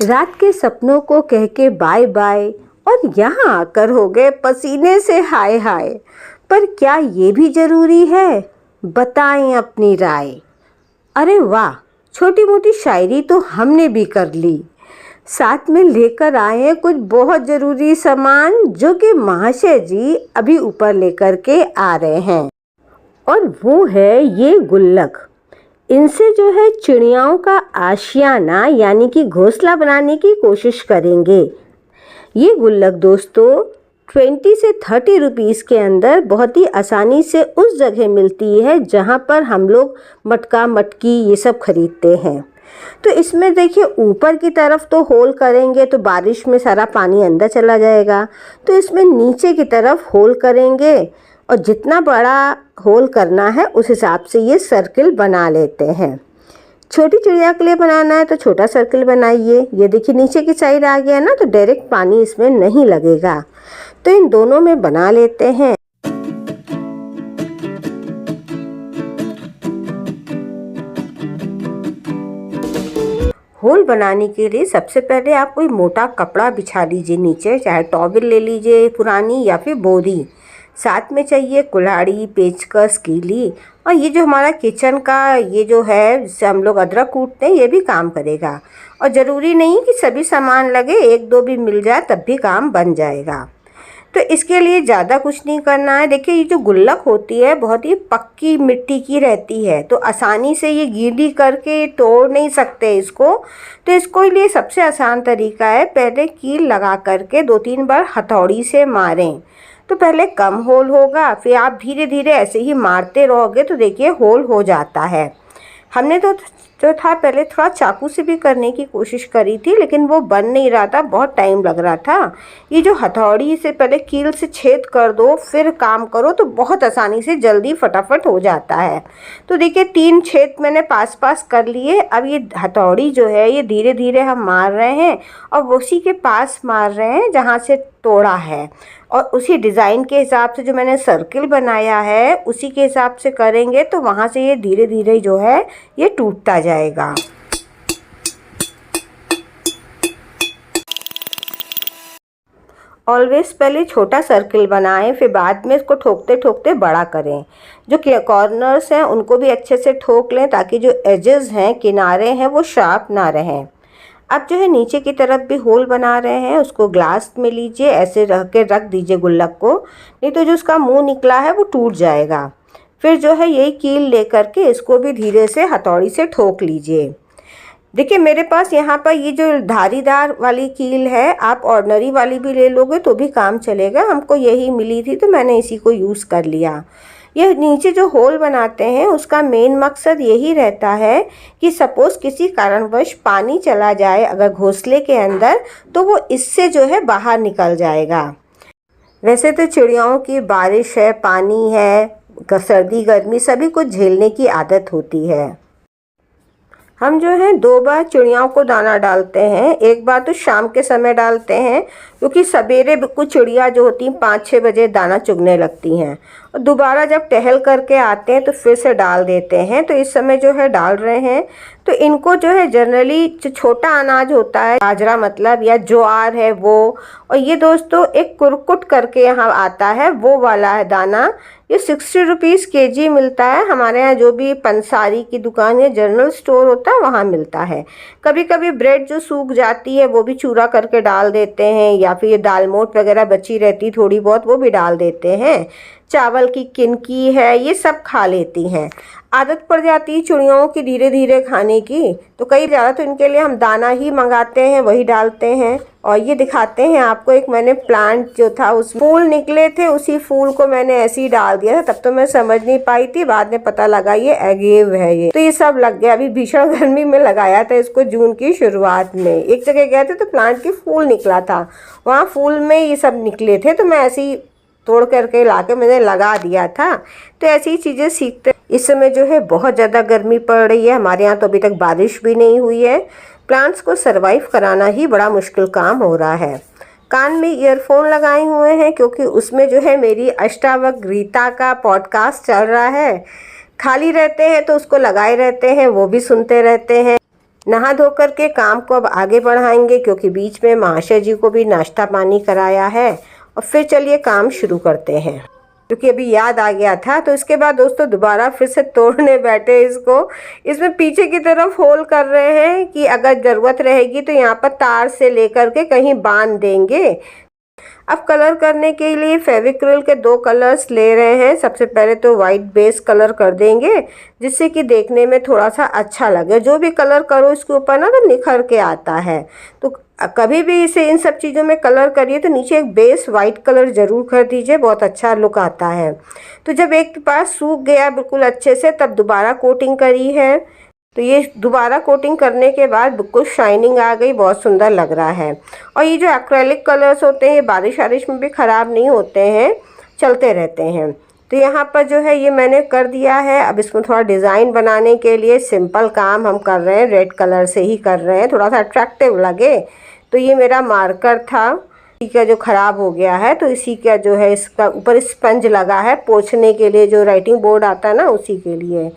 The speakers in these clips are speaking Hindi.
रात के सपनों को कह के बाय बाय और यहाँ आकर हो गए पसीने से हाय हाय। पर क्या ये भी ज़रूरी है? बताएं अपनी राय। अरे वाह, छोटी मोटी शायरी तो हमने भी कर ली। साथ में लेकर आए हैं कुछ बहुत ज़रूरी सामान जो कि महाशय जी अभी ऊपर लेकर के आ रहे हैं, और वो है ये गुल्लक। इनसे जो है चिड़ियाओं का आशियाना यानी कि घोंसला बनाने की कोशिश करेंगे। ये गुल्लक दोस्तों 20 से 30 रुपीज़ के अंदर बहुत ही आसानी से उस जगह मिलती है जहाँ पर हम लोग मटका मटकी ये सब खरीदते हैं। तो इसमें देखिए ऊपर की तरफ तो होल करेंगे तो बारिश में सारा पानी अंदर चला जाएगा, तो इसमें नीचे की तरफ होल करेंगे और जितना बड़ा होल करना है उस हिसाब से ये सर्किल बना लेते हैं। छोटी चिड़िया के लिए बनाना है तो छोटा सर्किल बनाइए। ये देखिए नीचे की साइड आ गया ना, तो डायरेक्ट पानी इसमें नहीं लगेगा। तो इन दोनों में बना लेते हैं। होल बनाने के लिए सबसे पहले आप कोई मोटा कपड़ा बिछा लीजिए नीचे, चाहे टॉवल ले लीजिए पुरानी या फिर बोरी। साथ में चाहिए कुल्हाड़ी, पेचकस, कीली, और ये जो हमारा किचन का ये जो है जिससे हम लोग अदरक कूटते हैं ये भी काम करेगा। और ज़रूरी नहीं कि सभी सामान लगे, एक दो भी मिल जाए तब भी काम बन जाएगा। तो इसके लिए ज़्यादा कुछ नहीं करना है। देखिए ये जो गुल्लक होती है बहुत ही पक्की मिट्टी की रहती है, तो आसानी से ये गीली करके तोड़ नहीं सकते इसको। तो इसको लिए सबसे आसान तरीका है पहले कील लगा करके 2-3 बार हथौड़ी से मारें, तो पहले कम होल होगा, फिर आप धीरे धीरे ऐसे ही मारते रहोगे तो देखिए होल हो जाता है। हमने तो जो था पहले थोड़ा चाकू से भी करने की कोशिश करी थी, लेकिन वो बन नहीं रहा था, बहुत टाइम लग रहा था। ये जो हथौड़ी से पहले कील से छेद कर दो फिर काम करो तो बहुत आसानी से जल्दी फटाफट हो जाता है। तो देखिए 3 छेद मैंने पास पास कर लिए। अब ये हथौड़ी जो है ये धीरे धीरे हम मार रहे हैं और उसी के पास मार रहे हैं जहाँ से तोड़ा है, और उसी डिज़ाइन के हिसाब से जो मैंने सर्किल बनाया है उसी के हिसाब से करेंगे तो वहाँ से ये धीरे धीरे जो है ये टूटता जाएगा। ऑलवेज पहले छोटा सर्किल बनाएं, फिर बाद में इसको ठोकते ठोकते बड़ा करें। जो कॉर्नर्स हैं उनको भी अच्छे से ठोक लें ताकि जो एजेस हैं, किनारे हैं, वो शार्प ना रहें। अब जो है नीचे की तरफ भी होल बना रहे हैं, उसको ग्लास में लीजिए, ऐसे रख दीजिए गुल्लक को, नहीं तो जो उसका मुंह निकला है वो टूट जाएगा। फिर जो है यही कील लेकर के इसको भी धीरे से हथौड़ी से ठोक लीजिए। देखिए मेरे पास यहाँ पर ये जो धारीदार वाली कील है, आप ऑर्डिनरी वाली भी ले लोगे तो भी काम चलेगा। हमको यही मिली थी तो मैंने इसी को यूज़ कर लिया। यह नीचे जो होल बनाते हैं उसका मेन मकसद यही रहता है कि सपोज़ किसी कारणवश पानी चला जाए अगर घोंसले के अंदर, तो वो इससे जो है बाहर निकल जाएगा। वैसे तो चिड़ियाओं की बारिश है, पानी है, सर्दी गर्मी सभी कुछ झेलने की आदत होती है। हम जो है 2 बार चिड़ियाओं को दाना डालते हैं। एक बार तो शाम के समय डालते हैं क्योंकि सवेरे कुछ चिड़िया जो होती हैं 5-6 बजे दाना चुगने लगती हैं, और दोबारा जब टहल करके आते हैं तो फिर से डाल देते हैं। तो इस समय जो है डाल रहे हैं। तो इनको जो है जनरली जो छोटा अनाज होता है, बाजरा मतलब या ज्वार है वो, और ये दोस्तों एक कुरकुट करके यहाँ आता है वो वाला है दाना। ये 60 रुपीज़ kg मिलता है। हमारे यहाँ जो भी पंसारी की दुकान या जनरल स्टोर होता है वहाँ मिलता है। कभी कभी ब्रेड जो सूख जाती है वो भी चूरा करके डाल देते हैं, या फिर ये दाल मोट वगैरह बची रहती थोड़ी बहुत वो भी डाल देते हैं। चावल की किनकी है ये सब खा लेती हैं। आदत पड़ जाती है चिड़ियों की धीरे धीरे खाने की, तो कई ज़्यादा तो इनके लिए हम दाना ही मंगाते हैं, वही डालते हैं। और ये दिखाते हैं आपको, एक मैंने प्लांट जो था उस फूल निकले थे, उसी फूल को मैंने ऐसे ही डाल दिया था। तब तो मैं समझ नहीं पाई थी, बाद में पता लगा ये एगेव है। ये तो ये सब लग गया। अभी भीषण गर्मी में लगाया था इसको जून की शुरुआत में। एक जगह गए थे तो प्लांट की फूल निकला था, वहाँ फूल में ये सब निकले थे, तो मैं ऐसे ही तोड़ करके लाके मैंने लगा दिया था। तो ऐसी ही चीज़ें सीखते। इस समय जो है बहुत ज़्यादा गर्मी पड़ रही है, हमारे यहाँ तो अभी तक बारिश भी नहीं हुई है। प्लांट्स को सरवाइव कराना ही बड़ा मुश्किल काम हो रहा है। कान में ईयरफोन लगाए हुए हैं क्योंकि उसमें जो है मेरी अष्टावक्र का पॉडकास्ट चल रहा है। खाली रहते हैं तो उसको लगाए रहते हैं, वो भी सुनते रहते हैं। नहा धो कर के काम को अब आगे बढ़ाएंगे, क्योंकि बीच में महाशय जी को भी नाश्ता पानी कराया है। और फिर चलिए काम शुरू करते हैं, क्योंकि अभी याद आ गया था। तो इसके बाद दोस्तों दोबारा फिर से तोड़ने बैठे इसको। इसमें पीछे की तरफ होल कर रहे हैं कि अगर ज़रूरत रहेगी तो यहाँ पर तार से लेकर के कहीं बांध देंगे। अब कलर करने के लिए फेविक्रिल के 2 कलर्स ले रहे हैं। सबसे पहले तो वाइट बेस कलर कर देंगे, जिससे कि देखने में थोड़ा सा अच्छा लगे। जो भी कलर करो इसके ऊपर ना तो निखर के आता है। तो कभी भी इसे इन सब चीज़ों में कलर करिए तो नीचे एक बेस वाइट कलर ज़रूर कर दीजिए, बहुत अच्छा लुक आता है। तो जब एक बार सूख गया बिल्कुल अच्छे से, तब दोबारा कोटिंग करी है। तो ये दोबारा कोटिंग करने के बाद बिल्कुल शाइनिंग आ गई, बहुत सुंदर लग रहा है। और ये जो एक्रेलिक कलर्स होते हैं बारिश वारिश में भी ख़राब नहीं होते हैं, चलते रहते हैं। तो यहाँ पर जो है ये मैंने कर दिया है। अब इसमें थोड़ा डिज़ाइन बनाने के लिए सिंपल काम हम कर रहे हैं, रेड कलर से ही कर रहे हैं, थोड़ा सा अट्रैक्टिव लगे। तो ये मेरा मार्कर था, इसी का जो ख़राब हो गया है, तो इसी का जो है इसका ऊपर स्पंज लगा है पोंछने के लिए, जो राइटिंग बोर्ड आता है ना उसी के लिए।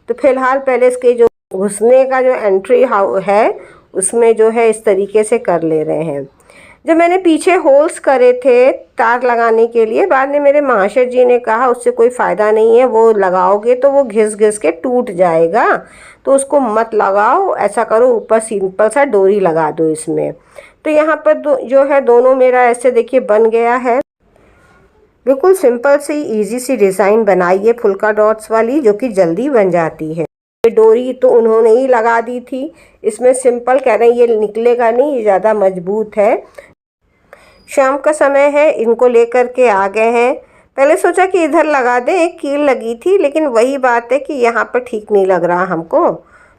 तो फिलहाल पहले इसके जो घुसने का जो एंट्री है उसमें जो है इस तरीके से कर ले रहे हैं। जब मैंने पीछे होल्स करे थे तार लगाने के लिए, बाद में मेरे महाशय जी ने कहा उससे कोई फ़ायदा नहीं है, वो लगाओगे तो वो घिस घिस के टूट जाएगा, तो उसको मत लगाओ, ऐसा करो ऊपर सिंपल सा डोरी लगा दो इसमें। तो यहाँ पर जो है दोनों मेरा ऐसे देखिए बन गया है। बिल्कुल सिंपल सी इजी सी डिज़ाइन बनाइए फुल्का डॉट्स वाली, जो कि जल्दी बन जाती है। ये डोरी तो उन्होंने ही लगा दी थी, इसमें सिंपल कह रहे हैं ये निकलेगा नहीं, ये ज़्यादा मजबूत है। शाम का समय है, इनको लेकर के आ गए हैं। पहले सोचा कि इधर लगा दें, एक कील लगी थी, लेकिन वही बात है कि यहाँ पर ठीक नहीं लग रहा हमको,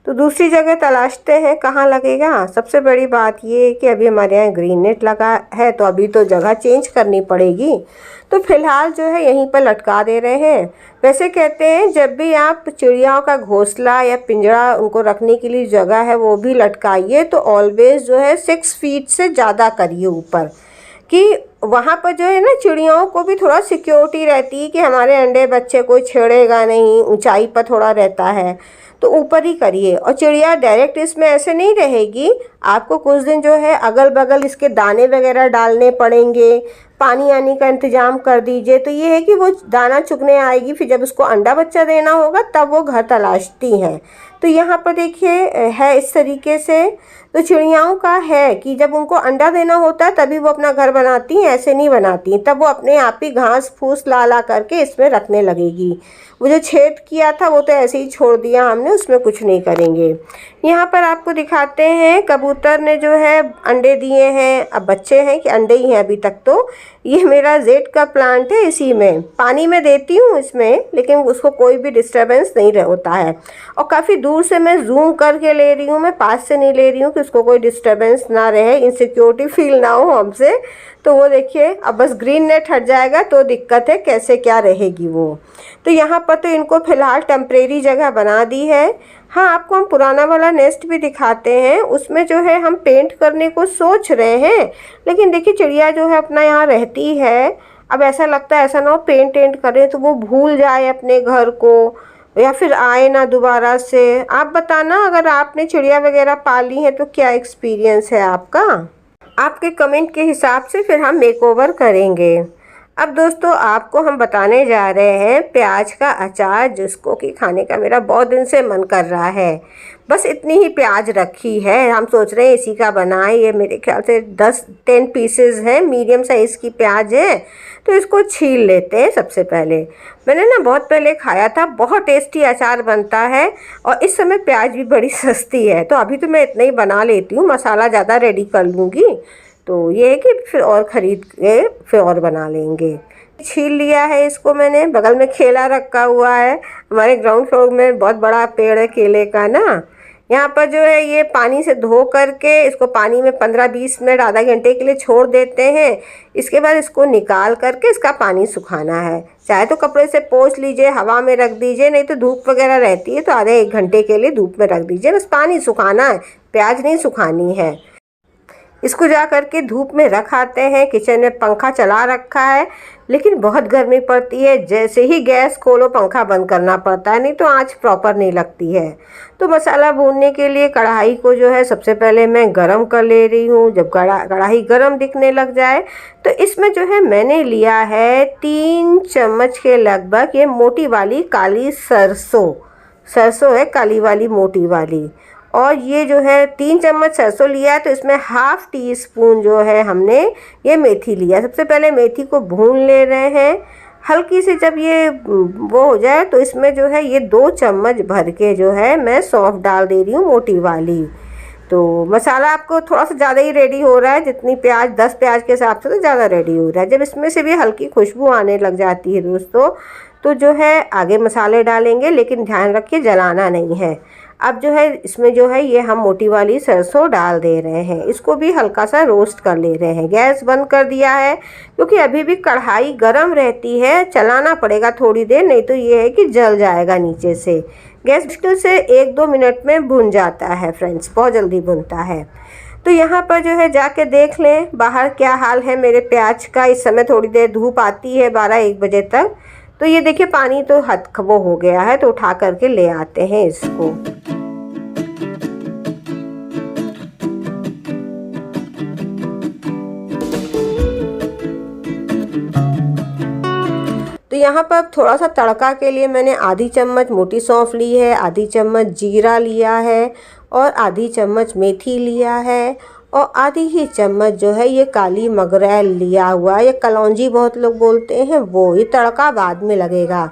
तो दूसरी जगह तलाशते हैं कहाँ लगेगा। सबसे बड़ी बात ये है कि अभी हमारे यहाँ ग्रीन नेट लगा है, तो अभी तो जगह चेंज करनी पड़ेगी। तो फिलहाल जो है यहीं पर लटका दे रहे हैं। वैसे कहते हैं जब भी आप चिड़ियाओं का घोंसला या पिंजरा उनको रखने के लिए जगह है वो भी लटकाइए, तो ऑलवेज जो है 6 फीट से ज़्यादा करिए ऊपर, कि वहाँ पर जो है ना चिड़ियाओं को भी थोड़ा सिक्योरिटी रहती है कि हमारे अंडे बच्चे कोई छेड़ेगा नहीं, ऊंचाई पर थोड़ा रहता है, तो ऊपर ही करिए। और चिड़िया डायरेक्ट इसमें ऐसे नहीं रहेगी, आपको कुछ दिन जो है अगल बगल इसके दाने वगैरह डालने पड़ेंगे, पानी आने का इंतज़ाम कर दीजिए। तो ये है कि वो दाना चुगने आएगी, फिर जब उसको अंडा बच्चा देना होगा तब वो घर तलाशती हैं। तो यहाँ पर देखिए है इस तरीके से। तो चिड़ियाओं का है कि जब उनको अंडा देना होता है तभी वो अपना घर बनाती हैं, ऐसे नहीं बनाती। तब वो अपने आप ही घास फूस ला ला करके इसमें रखने लगेगी। वो जो छेद किया था वो तो ऐसे ही छोड़ दिया हमने, उसमें कुछ नहीं करेंगे। यहाँ पर आपको दिखाते हैं कबूतर ने जो है अंडे दिए हैं, अब बच्चे हैं कि अंडे ही हैं अभी तक। तो ये मेरा जेड का प्लांट है, इसी में पानी में देती हूँ इसमें, लेकिन उसको कोई भी डिस्टर्बेंस नहीं होता है। और काफ़ी दूर से मैं जूम करके ले रही हूँ, मैं पास से नहीं ले रही हूँ कि उसको कोई डिस्टर्बेंस ना रहे, इनसिक्योरिटी फील ना हो हमसे। तो वो देखिए अब बस ग्रीन नेट हट जाएगा तो दिक्कत है कैसे क्या रहेगी वो। तो यहाँ पर तो इनको फ़िलहाल टेम्परेरी जगह बना दी है। हाँ, आपको हम पुराना वाला नेस्ट भी दिखाते हैं, उसमें जो है हम पेंट करने को सोच रहे हैं, लेकिन देखिए चिड़िया जो है अपना यहाँ रहती है। अब ऐसा लगता है ऐसा ना हो पेंट करें तो वो भूल जाए अपने घर को, या फिर आए ना दोबारा से। आप बताना अगर आपने चिड़िया वगैरह पाली है तो क्या एक्सपीरियंस है आपका, आपके कमेंट के हिसाब से फिर हम मेकओवर करेंगे। अब दोस्तों आपको हम बताने जा रहे हैं प्याज का अचार, जिसको कि खाने का मेरा बहुत दिन से मन कर रहा है। बस इतनी ही प्याज रखी है, हम सोच रहे हैं इसी का बनाएं। ये मेरे ख्याल से 10 पीसेस हैं, मीडियम साइज़ की प्याज है। तो इसको छील लेते हैं। सबसे पहले मैंने ना बहुत पहले खाया था, बहुत टेस्टी अचार बनता है, और इस समय प्याज भी बड़ी सस्ती है, तो अभी तो मैं इतना ही बना लेती हूँ, मसाला ज़्यादा रेडी कर लूँगी। तो ये है कि फिर और ख़रीद के फिर और बना लेंगे। छील लिया है इसको मैंने, बगल में केला रखा हुआ है, हमारे ग्राउंड फ्लोर में बहुत बड़ा पेड़ है केले का ना। यहाँ पर जो है ये पानी से धो करके इसको पानी में 15-20 मिनट आधा घंटे के लिए छोड़ देते हैं। इसके बाद इसको निकाल करके इसका पानी सुखाना है, चाहे तो कपड़े से पोंछ लीजिए, हवा में रख दीजिए, नहीं तो धूप वगैरह रहती है तो आधे 1 घंटे के लिए धूप में रख दीजिए। बस पानी सुखाना है, प्याज नहीं सुखानी है। इसको जा करके धूप में रख आते हैं। किचन में पंखा चला रखा है लेकिन बहुत गर्मी पड़ती है, जैसे ही गैस खोलो पंखा बंद करना पड़ता है, नहीं तो आँच प्रॉपर नहीं लगती है। तो मसाला भूनने के लिए कढ़ाई को जो है सबसे पहले मैं गरम कर ले रही हूँ। जब कढ़ाई गरम दिखने लग जाए तो इसमें जो है मैंने लिया है 3 चम्मच के लगभग ये मोटी वाली काली सरसों है, काली वाली मोटी वाली। और ये जो है 3 चम्मच सरसों लिया है तो इसमें ½ टी स्पून जो है हमने ये मेथी लिया। सबसे पहले मेथी को भून ले रहे हैं हल्की से। जब ये वो हो जाए तो इसमें जो है ये 2 चम्मच भर के जो है मैं सौंफ डाल दे रही हूँ, मोटी वाली। तो मसाला आपको थोड़ा सा ज़्यादा ही रेडी हो रहा है, जितनी 10 प्याज के हिसाब से तो ज़्यादा रेडी हो रहा है। जब इसमें से भी हल्की खुशबू आने लग जाती है दोस्तों, तो जो है आगे मसाले डालेंगे, लेकिन ध्यान रखिए जलाना नहीं है। अब जो है इसमें जो है ये हम मोटी वाली सरसों डाल दे रहे हैं। इसको भी हल्का सा रोस्ट कर ले रहे हैं। गैस बंद कर दिया है क्योंकि अभी भी कढ़ाई गर्म रहती है, चलाना पड़ेगा थोड़ी देर, नहीं तो ये है कि जल जाएगा नीचे से। गैस मुश्किल से 1-2 मिनट में भुन जाता है फ्रेंड्स, बहुत जल्दी भुनता है। तो यहाँ पर जो है जाके देख लें बाहर क्या हाल है मेरे प्याज का। इस समय थोड़ी देर धूप आती है 12-1 बजे तक। तो ये देखिए पानी तो वो हो गया है, तो उठा करके ले आते हैं इसको। तो यहाँ पर थोड़ा सा तड़का के लिए मैंने आधी चम्मच मोटी सौंफ ली है, आधी चम्मच जीरा लिया है और आधी चम्मच मेथी लिया है और आधी ही चम्मच जो है ये काली मगरैल लिया हुआ है, ये कलौंजी बहुत लोग बोलते हैं वो। ये तड़का बाद में लगेगा।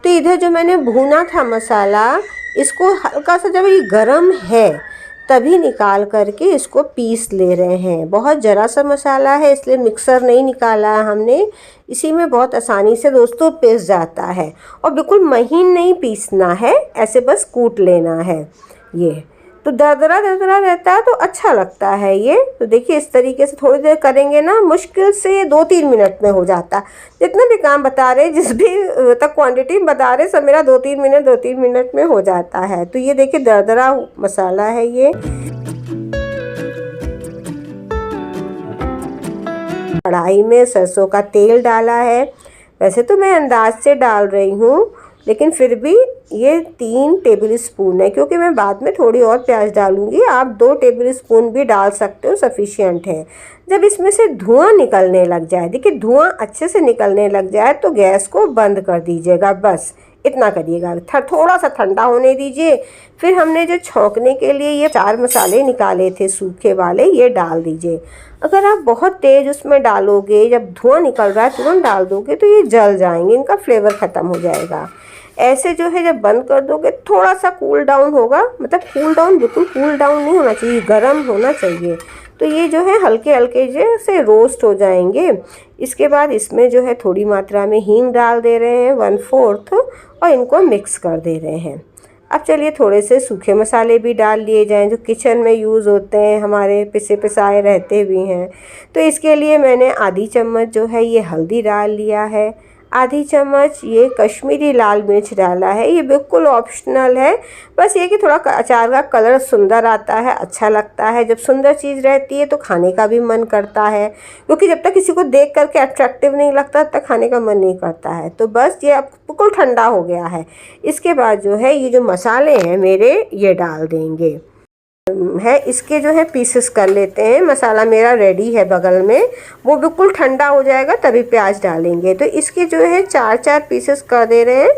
तो इधर जो मैंने भुना था मसाला, इसको हल्का सा जब ये गरम है तभी निकाल करके इसको पीस ले रहे हैं। बहुत ज़रा सा मसाला है इसलिए मिक्सर नहीं निकाला है हमने, इसी में बहुत आसानी से दोस्तों पीस जाता है। और बिल्कुल महीन नहीं पीसना है, ऐसे बस कूट लेना है। ये तो दरदरा रहता है तो अच्छा लगता है ये। तो देखिए इस तरीके से थोड़ी देर करेंगे ना, मुश्किल से 2-3 मिनट में हो जाता है। जितना भी काम बता रहे, जिस भी तक क्वांटिटी बता रहे, सब मेरा 2-3 मिनट में हो जाता है। तो ये देखिए दरदरा मसाला है ये। कढ़ाई में सरसों का तेल डाला है, वैसे तो मैं अंदाज से डाल रही हूँ, लेकिन फिर भी ये 3 टेबल स्पून है, क्योंकि मैं बाद में थोड़ी और प्याज डालूंगी। आप 2 टेबल स्पून भी डाल सकते हो, सफिशिएंट है। जब इसमें से धुआं निकलने लग जाए, देखिए धुआं अच्छे से निकलने लग जाए तो गैस को बंद कर दीजिएगा, बस इतना करिएगा। थोड़ा सा ठंडा होने दीजिए। फिर हमने जो छौंकने के लिए ये 4 मसाले निकाले थे सूखे वाले, ये डाल दीजिए। अगर आप बहुत तेज़ उसमें डालोगे, जब धुआं निकल रहा है तुरंत डाल दोगे तो ये जल जाएंगे, इनका फ्लेवर ख़त्म हो जाएगा। ऐसे जो है जब बंद कर दोगे थोड़ा सा कूल डाउन होगा, मतलब कूल डाउन बिल्कुल कूल डाउन नहीं होना चाहिए, गर्म होना चाहिए। तो ये जो है हल्के हल्के जैसे रोस्ट हो जाएंगे। इसके बाद इसमें जो है थोड़ी मात्रा में हींग डाल दे रहे हैं 1/4, और इनको मिक्स कर दे रहे हैं। अब चलिए थोड़े से सूखे मसाले भी डाल लिए जाएं जो किचन में यूज़ होते हैं, हमारे पिसे पिसाए रहते भी हैं। तो इसके लिए मैंने आधी चम्मच जो है ये हल्दी डाल लिया है, आधी चम्मच ये कश्मीरी लाल मिर्च डाला है। ये बिल्कुल ऑप्शनल है, बस ये कि थोड़ा अचार का कलर सुंदर आता है, अच्छा लगता है। जब सुंदर चीज़ रहती है तो खाने का भी मन करता है, क्योंकि जब तक किसी को देख करके अट्रैक्टिव नहीं लगता तब तक खाने का मन नहीं करता है। तो बस ये अब बिल्कुल ठंडा हो गया है। इसके बाद जो है ये जो मसाले हैं मेरे, ये डाल देंगे है। इसके जो है पीसेस कर लेते हैं। मसाला मेरा रेडी है बगल में, वो बिल्कुल ठंडा हो जाएगा तभी प्याज डालेंगे। तो इसके जो है 4-4 पीसेस कर दे रहे हैं।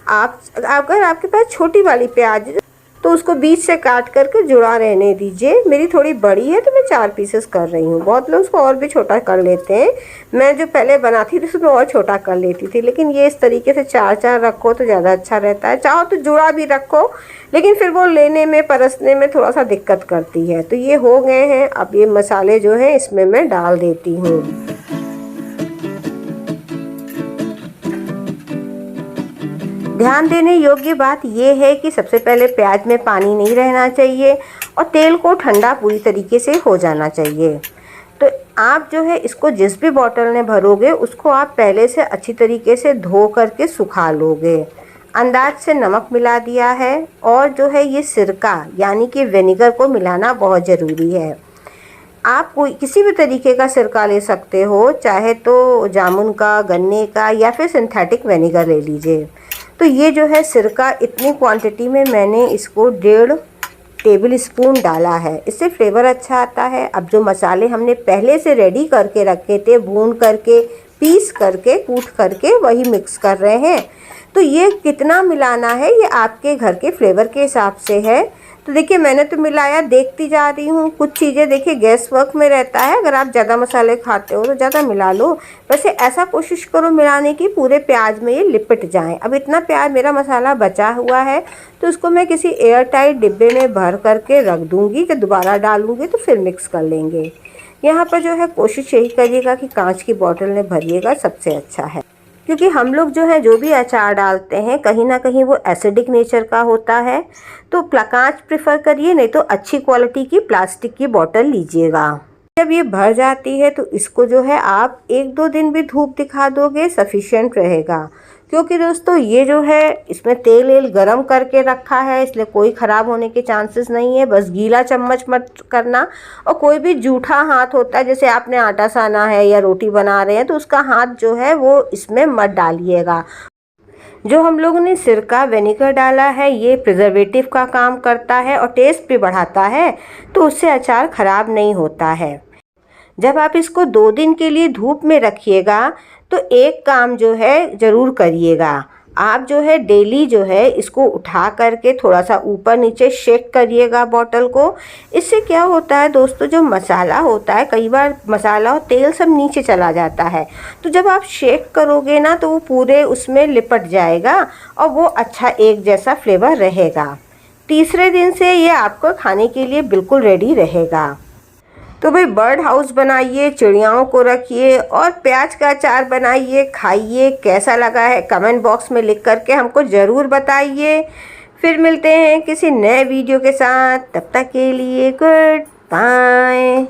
आप अगर आपके पास छोटी वाली प्याज तो उसको बीच से काट करके जुड़ा रहने दीजिए। मेरी थोड़ी बड़ी है तो मैं 4 पीसेस कर रही हूँ। बहुत लोग उसको और भी छोटा कर लेते हैं, मैं जो पहले बनाती थी उसमें और छोटा कर लेती थी, लेकिन ये इस तरीके से 4-4 रखो तो ज़्यादा अच्छा रहता है। चाहो तो जुड़ा भी रखो, लेकिन फिर वो लेने में परसने में थोड़ा सा दिक्कत करती है। तो ये हो गए हैं। अब ये मसाले जो हैं इसमें मैं डाल देती हूँ। ध्यान देने योग्य बात यह है कि सबसे पहले प्याज में पानी नहीं रहना चाहिए और तेल को ठंडा पूरी तरीके से हो जाना चाहिए। तो आप जो है इसको जिस भी बॉटल में भरोगे उसको आप पहले से अच्छी तरीके से धो करके सुखा लोगे। अंदाज से नमक मिला दिया है, और जो है ये सिरका यानी कि विनेगर को मिलाना बहुत ज़रूरी है। आप कोई किसी भी तरीके का सिरका ले सकते हो, चाहे तो जामुन का, गन्ने का या फिर सिंथेटिक विनेगर ले लीजिए। तो ये जो है सिरका इतनी क्वांटिटी में मैंने इसको 1.5 टेबल स्पून डाला है, इससे फ्लेवर अच्छा आता है। अब जो मसाले हमने पहले से रेडी करके रखे थे, भून करके, पीस करके, कूट करके, वही मिक्स कर रहे हैं। तो ये कितना मिलाना है ये आपके घर के फ्लेवर के हिसाब से है। तो देखिए मैंने तो मिलाया, देखती जा रही हूँ। कुछ चीज़ें देखिए गैस वर्क में रहता है, अगर आप ज़्यादा मसाले खाते हो तो ज़्यादा मिला लो। वैसे ऐसा कोशिश करो मिलाने की पूरे प्याज में ये लिपट जाएं। अब इतना प्याज मेरा मसाला बचा हुआ है तो उसको मैं किसी एयर टाइट डिब्बे में भर करके रख दूँगी। जब दोबारा डालूँगी तो फिर मिक्स कर लेंगे। यहाँ पर जो है कोशिश यही करिएगा कि कांच की बॉटल में भरिएगा, सबसे अच्छा है। क्योंकि हम लोग जो है जो भी अचार डालते हैं कहीं ना कहीं वो एसिडिक नेचर का होता है। तो कांच प्रेफर करिए, नहीं तो अच्छी क्वालिटी की प्लास्टिक की बोतल लीजिएगा। जब ये भर जाती है तो इसको जो है आप 1-2 दिन भी धूप दिखा दोगे सफिशिएंट रहेगा। क्योंकि दोस्तों ये जो है इसमें तेल गरम करके रखा है, इसलिए कोई ख़राब होने के चांसेस नहीं है। बस गीला चम्मच मत करना। और कोई भी जूठा हाथ होता है, जैसे आपने आटा साना है या रोटी बना रहे हैं, तो उसका हाथ जो है वो इसमें मत डालिएगा। जो हम लोगों ने सिरका विनेगर डाला है ये प्रिजर्वेटिव का काम करता है और टेस्ट भी बढ़ाता है, तो उससे अचार ख़राब नहीं होता है। जब आप इसको 2 दिन के लिए धूप में रखिएगा तो एक काम जो है ज़रूर करिएगा। आप जो है डेली जो है इसको उठा करके थोड़ा सा ऊपर नीचे शेक करिएगा बॉटल को। इससे क्या होता है दोस्तों, जो मसाला होता है, कई बार मसाला और तेल सब नीचे चला जाता है, तो जब आप शेक करोगे ना तो वो पूरे उसमें लिपट जाएगा और वो अच्छा एक जैसा फ्लेवर रहेगा। तीसरे दिन से ये आपको खाने के लिए बिल्कुल रेडी रहेगा। तो भाई बर्ड हाउस बनाइए, चिड़ियाओं को रखिए और प्याज का अचार बनाइए, खाइए। कैसा लगा है कमेंट बॉक्स में लिख करके हमको ज़रूर बताइए। फिर मिलते हैं किसी नए वीडियो के साथ, तब तक के लिए गुड बाय।